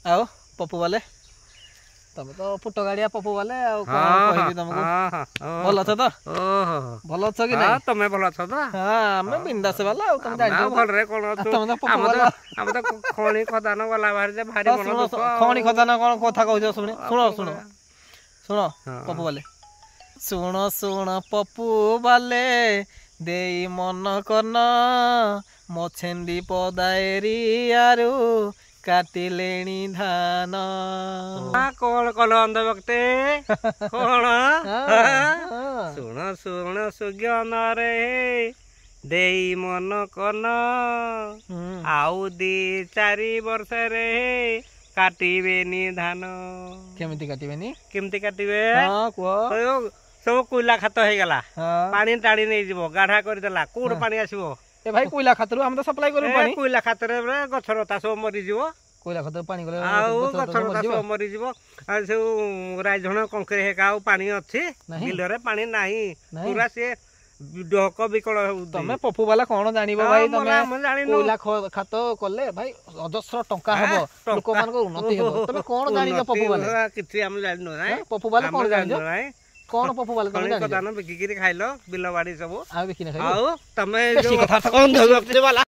आओ पप्पू वाले तमे तो फुट गाड़िया पप्पू वाले आ कहबी तुमको भल छ त भल छ कि नै तमे भल छ त हां मैं बिंदास वाला आ तुम जानि भल रे कोन तुम तो पप्पू वाला हम तो खणी खदान वाला बाहर जे भारी मन दुख खणी खदान कोन कथा कहजो सुनो पप्पू वाले सुनो पप्पू वाले देई मन कन मछेंडी पदाएरी आरु काटिलेणी धान कौन कल अंध भक्ते कौन शुण सुज्ञान रे देई मन कन आउ दी 4 वर्ष रे काटिबेनी धान केमिति काटिबेनी केमिति काटिबे हां को सब कोइला खात हो गला पानी टाड़ी नहीं जीवो गाढ़ा कर देला कोड पानी आसीबो ए भाई कोइला खातर हम तो सप्लाई करू पानी कोइला खातर रे गछरता सब मरि जीवो कोइला खातर पानी गले आउ गछरता सब मरि जीवो आ से राजधण कंकरे हेका पानी अछि बिल रे पानी नाही पूरा से डक बिकल तमे पप्पू वाला कोन जानिबो भाई तमे कोइला खात करले भाई अजस्र टंका हबो लोक मान को उन्नति हबो तमे कोन जानिबो पप्पू वाला किछि हम जानिनो नै पप्पू वाला कोन जानिबो कौन पप्पू वाले तुम जानिबो दाना बिकी गिरी खाइलो बिल बाड़ी सब आ बिकी न खाइलो आउ तमे जो कथा कोन धोबे वाला